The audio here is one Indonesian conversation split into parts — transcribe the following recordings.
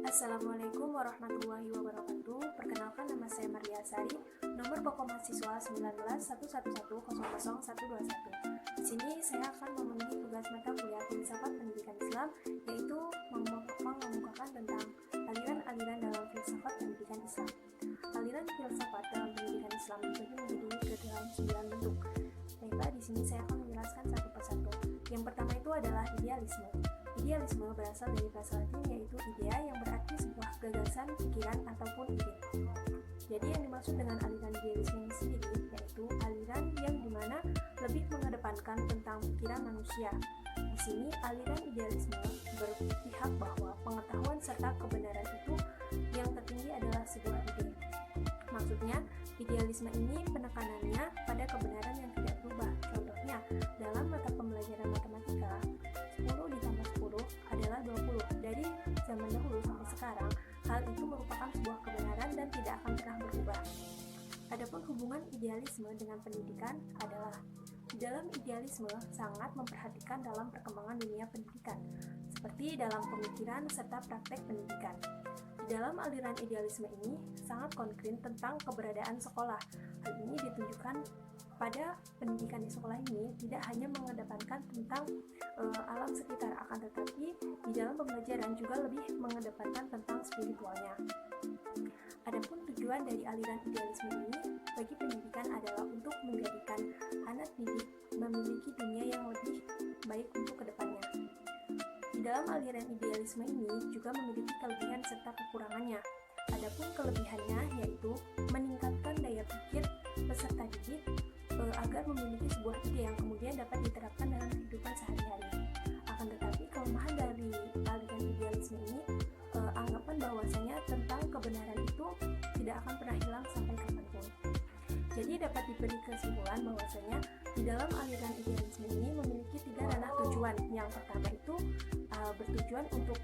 Assalamualaikum warahmatullahi wabarakatuh. Perkenalkan, nama saya Maria Sari, nomor pokok mahasiswa 191111000121. Di sini saya akan memenuhi tugas mata kuliah Filsafat Pendidikan Islam, yaitu mengemukakan tentang aliran-aliran dalam filsafat pendidikan Islam. Aliran filsafat dalam pendidikan Islam dibagi menjadi ke dalam 9 bentuk. Baiklah, di sini saya akan menjelaskan satu persatu. Yang pertama itu adalah idealisme. Idealisme berasal dari bahasa Latin, yaitu idea, yang berarti sebuah gagasan, pikiran, ataupun ide. Jadi yang dimaksud dengan aliran idealisme ini sendiri yaitu aliran yang dimana lebih mengedepankan tentang pikiran manusia. Di sini aliran idealisme berpihak bahwa pengetahuan serta kebenaran itu yang tertinggi adalah sebuah ide. Maksudnya, idealisme ini penekanannya pada kebenaran yang tidak berubah. Contohnya, dalam mata pembelajaran matematika, 10 ditambah 10 adalah 20. Dari zaman dahulu sampai sekarang, hal itu merupakan sebuah kebenaran dan tidak akan pernah berubah. Adapun hubungan idealisme dengan pendidikan adalah, di dalam idealisme sangat memperhatikan dalam perkembangan dunia pendidikan, seperti dalam pemikiran serta praktek pendidikan. Di dalam aliran idealisme ini sangat konkret tentang keberadaan sekolah. Hal ini ditunjukkan pada pendidikan di sekolah ini tidak hanya mengedepankan tentang alam sekitar, akan tetapi di dalam pembelajaran juga lebih mengedepankan tentang spiritualnya. Adapun tujuan dari aliran idealisme ini bagi pendidikan adalah untuk menjadikan anak didik memiliki dunia yang lebih baik untuk kedepannya. Di dalam aliran idealisme ini juga memiliki kelebihan serta kekurangannya. Adapun kelebihannya yaitu meningkatkan daya pikir peserta didik agar memiliki sebuah ide yang kemudian dapat diterapkan dalam kehidupan sehari-hari. Akan tetapi kelemahan dari aliran idealisme ini anggapan bahwasanya tentang kebenaran itu tidak akan pernah hilang sampai kapanpun. Jadi dapat diberi kesimpulan bahwasanya di dalam aliran idealisme ini memiliki 3 ranah tujuan. Yang pertama itu bertujuan untuk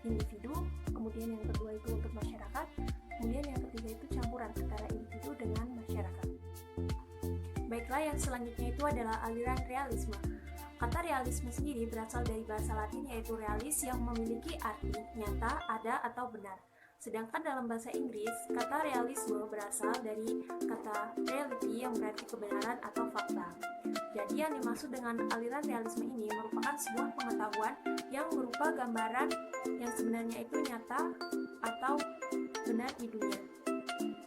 individu, kemudian yang kedua itu untuk masyarakat, kemudian yang ketiga itu campuran antara individu dengan masyarakat. Baiklah, yang selanjutnya itu adalah aliran realisme. Kata realisme sendiri berasal dari bahasa Latin, yaitu realis, yang memiliki arti nyata, ada, atau benar. Sedangkan dalam bahasa Inggris, kata realisme berasal dari kata reality, yang berarti kebenaran atau fakta. Jadi yang dimaksud dengan aliran realisme ini merupakan sebuah pengetahuan yang berupa gambaran yang sebenarnya itu nyata atau benar di dunia.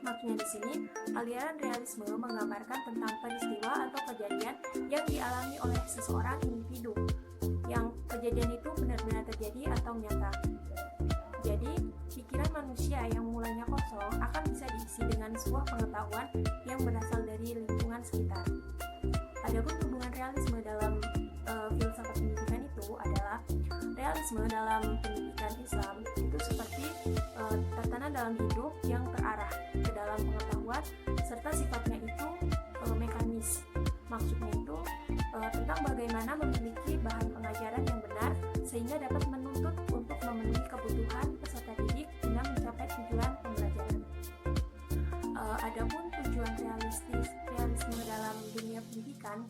Maksudnya di sini, aliran realisme menggambarkan tentang peristiwa atau kejadian yang dialami oleh seseorang individu, yang kejadian itu benar-benar terjadi atau nyata. Jadi, pikiran manusia yang mulanya kosong akan bisa diisi dengan sebuah pengetahuan yang berasal dari lingkungan sekitar. Adapun hubungan realisme dalam filsafat pendidikan itu adalah, realisme dalam pendidikan Islam itu seperti tatanan dalam hidup yang terarah ke dalam pengetahuan serta sifatnya itu mekanis. Maksudnya itu tentang bagaimana memiliki bahan pengajaran yang benar sehingga dapat menuntut untuk memenuhi kebutuhan peserta didik guna mencapai tujuan pembelajaran. Adapun tujuan realisme dalam dunia pendidikan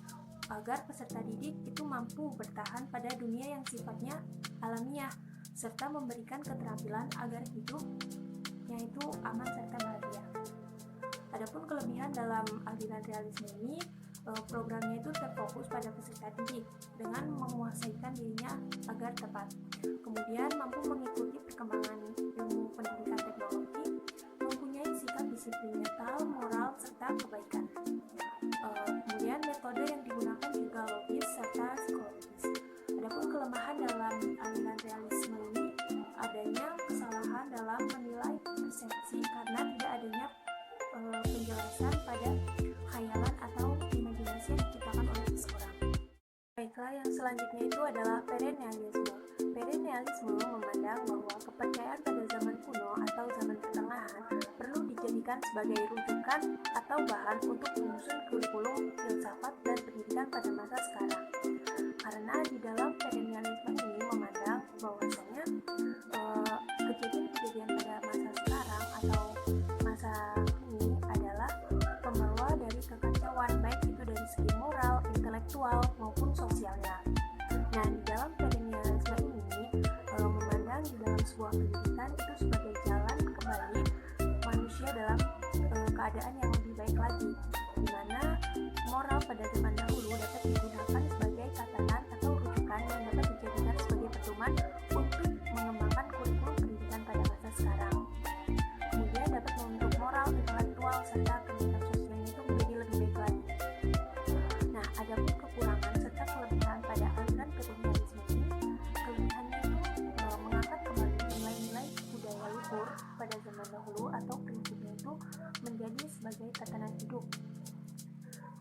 agar peserta didik itu mampu bertahan pada dunia yang sifatnya alamiah serta memberikan keterampilan agar hidupnya itu aman serta bahagia. Adapun kelebihan dalam aliran realisme ini, programnya itu terfokus pada peserta didik dengan menguasaikan dirinya agar tepat. Kemudian mampu mengikuti perkembangan ilmu pendidikan teknologi, mempunyai sikap disiplin mental, moral, serta kebaikan. Kemudian metode yang digunakan juga logis serta psikologis. Adapun kelemahan dalam aliran realisme ini adanya kesalahan dalam menilai persepsi karena tidak adanya penjelasan pada khayalan atau imajinasi yang diciptakan oleh seseorang. Baiklah, yang selanjutnya itu adalah perennialisme. Perennialisme memandang bahwa kepercayaan pada zaman kuno atau zaman pertengahan perlu dijadikan sebagai rujukan atau bahan untuk menyusun kurikulum filsafat dan pendidikan pada masa sekarang. Karena di dalam perennialisme ini memandang bahwasanya kejadian-kejadian pada masa sekarang atau masa ini adalah pembawa dari kekacauan, baik itu dari segi moral, intelektual, maupun sosialnya. Nah, di dalam perennialisme ini memandang di dalam sebuah sebuah pendidikan itu sebagai jalan kembali manusia dalam keadaan yang lebih baik lagi, di mana moral pada zaman dahulu dapat digunakan sebagai tatanan atau rujukan yang dapat dijadikan sebagai pedoman untuk mengembangkan kurikulum pendidikan pada masa sekarang. Kemudian dapat membentuk moral, intelektual, serta kegiatan sosialnya itu menjadi lebih baik lagi. Nah, ada pun kekurangan serta kelebihan pada aliran kolonialisme ini. Kelebihannya itu mengangkat kembali nilai-nilai budaya luhur pada zaman dahulu atau prinsipnya itu menjadi sebagai tatanan hidup,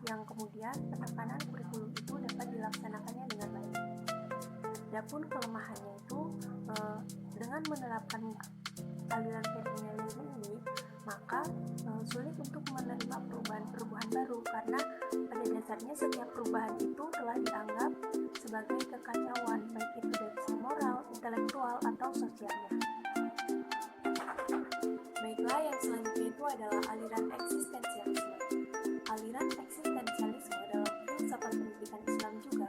yang kemudian penekanan kurikulum itu dapat dilaksanakannya dengan baik. Adapun kelemahannya itu dengan menerapkan aliran kolonialisme ini, maka sulit untuk menerima perubahan baru, karena pada dasarnya setiap perubahan itu telah dianggap sebagai kekacauan, baik itu dari sisi moral, intelektual, atau sosialnya. Baiklah, yang selanjutnya itu adalah aliran eksistensialisme. Aliran eksistensialisme dalam filsafat pendidikan Islam juga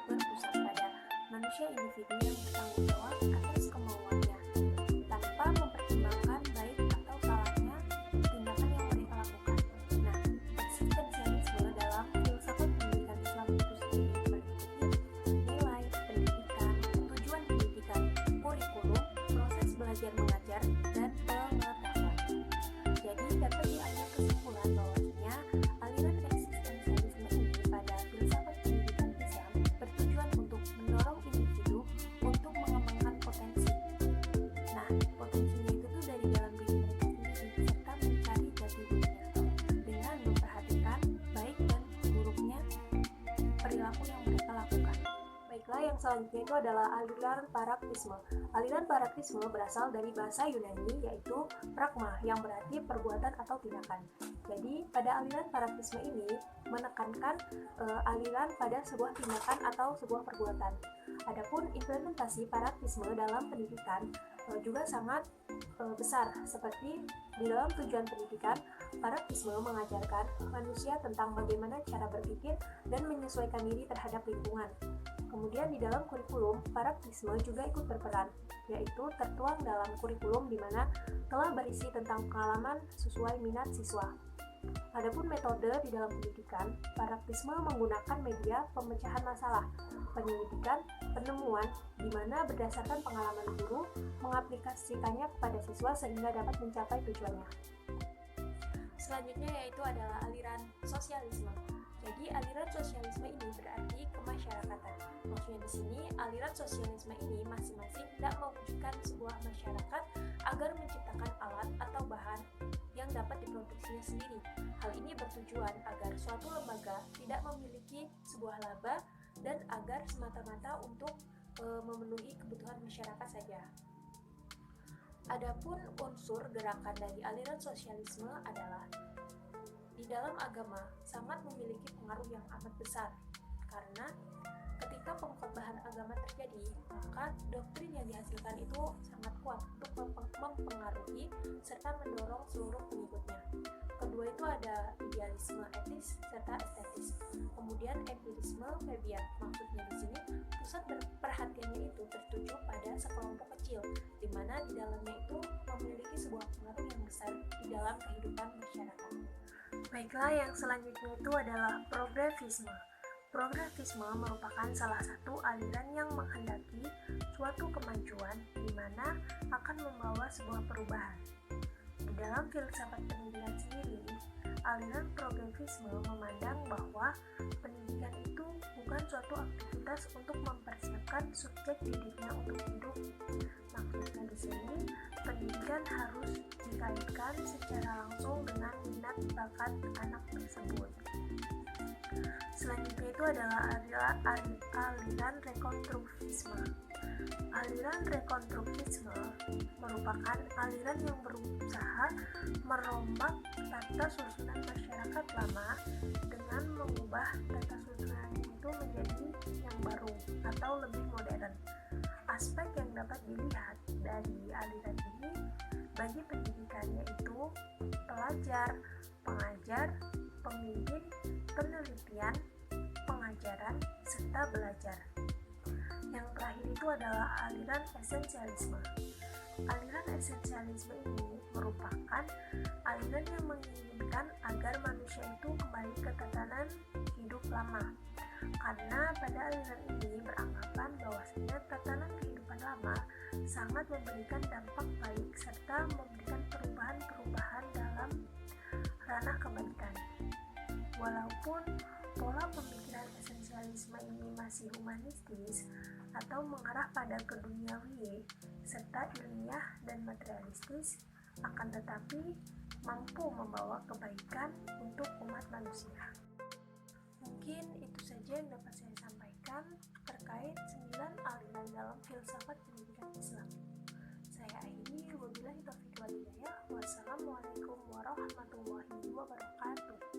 berpusat pada manusia individu yang bertanggung jawab atas kemauannya, tanpa mempertimbangkan baik atau salahnya tindakan yang mereka lakukan. Nah, eksistensialisme dalam filsafat pendidikan Islam itu sendiri meliputi nilai pendidikan, tujuan pendidikan, kurikulum, proses belajar mengajar, dan pengetahuan. Jadi dapat diambil kesimpulan bahwasanya aliran eksistensialisme ini pada filsafat pendidikan Islam bertujuan untuk mendorong individu untuk mengembangkan potensi. Nah, potensinya itu tuh dari dalam diri mereka sendiri, serta mencari jati dirinya dengan memperhatikan baik dan buruknya perilaku yang mereka lakukan. Baiklah, yang selanjutnya itu adalah aliran praktisme. Aliran praktisme berasal dari bahasa Yunani, yaitu pragma, yang berarti perbuatan atau tindakan. Jadi, pada aliran praktisme ini menekankan aliran pada sebuah tindakan atau sebuah perbuatan. Adapun implementasi praktisme dalam pendidikan juga sangat besar, seperti di dalam tujuan pendidikan, praktisme mengajarkan manusia tentang bagaimana cara berpikir dan menyesuaikan diri terhadap lingkungan. Kemudian di dalam kurikulum, praktisme juga ikut berperan, yaitu tertuang dalam kurikulum di mana telah berisi tentang pengalaman sesuai minat siswa. Adapun metode di dalam pendidikan, praktisme menggunakan media pemecahan masalah, penyelidikan, penemuan, di mana berdasarkan pengalaman guru mengaplikasikannya kepada siswa sehingga dapat mencapai tujuannya. Selanjutnya yaitu adalah aliran sosialisme. Jadi aliran sosialisme ini berarti kemasyarakatan. Maksudnya di sini aliran sosialisme ini masing-masing tidak mewujudkan sebuah masyarakat agar menciptakan alat atau bahan yang dapat diproduksinya sendiri. Hal ini bertujuan agar suatu lembaga tidak memiliki sebuah laba dan agar semata-mata untuk memenuhi kebutuhan masyarakat saja. Adapun unsur gerakan dari aliran sosialisme adalah di dalam agama sangat memiliki pengaruh yang amat besar, karena ketika pengkhotbahan agama terjadi, maka doktrin yang dihasilkan itu sangat kuat untuk mempengaruhi serta mendorong seluruh pengikutnya. Kedua itu ada idealisme etis serta estetis. Kemudian empirisme febian. Maksudnya di sini pusat perhatiannya itu tertuju pada sekelompok kecil, di mana di dalamnya itu memiliki sebuah pengaruh yang besar di dalam kehidupan masyarakat. Baiklah, yang selanjutnya itu adalah progresisme. Progresisme merupakan salah satu aliran yang menghendaki suatu kemajuan di mana akan membawa sebuah perubahan. Di dalam filsafat pendidikan sendiri, aliran progresisme memandang bahwa pendidikan itu bukan suatu aktivitas untuk mempersiapkan subjek didiknya untuk hidup. Maksudnya di sini, pendidikan harus dikaitkan secara langsung dengan minat bakat anak tersebut. Selanjutnya itu adalah aliran rekonstruktisme. Aliran rekonstruktisme merupakan aliran yang berusaha merombak tata susunan masyarakat lama dengan mengubah tata susunan itu menjadi yang baru atau lebih modern. Aspek yang dapat dilihat dari aliran ini bagi pendidikannya itu pelajar, pengajar, pemimpin, penelitian, pengajaran, serta belajar. Yang terakhir itu adalah aliran esensialisme. Aliran esensialisme ini merupakan aliran yang menginginkan agar manusia itu kembali ke tatanan hidup lama. Karena pada aliran ini beranggapan bahwasanya tatanan kehidupan lama sangat memberikan dampak baik serta memberikan perubahan-perubahan dalam ranah kebaikan. Walaupun pola pemikiran esensialisme ini masih humanistis atau mengarah pada keduniawi serta ilmiah dan materialistis, akan tetapi mampu membawa kebaikan untuk umat manusia. Mungkin itu saja yang dapat saya sampaikan terkait 9 aliran dalam filsafat pendidikan Islam. Saya akhiri, wabillahi taufiq wal hidayah. Wassalamualaikum warahmatullahi wabarakatuh.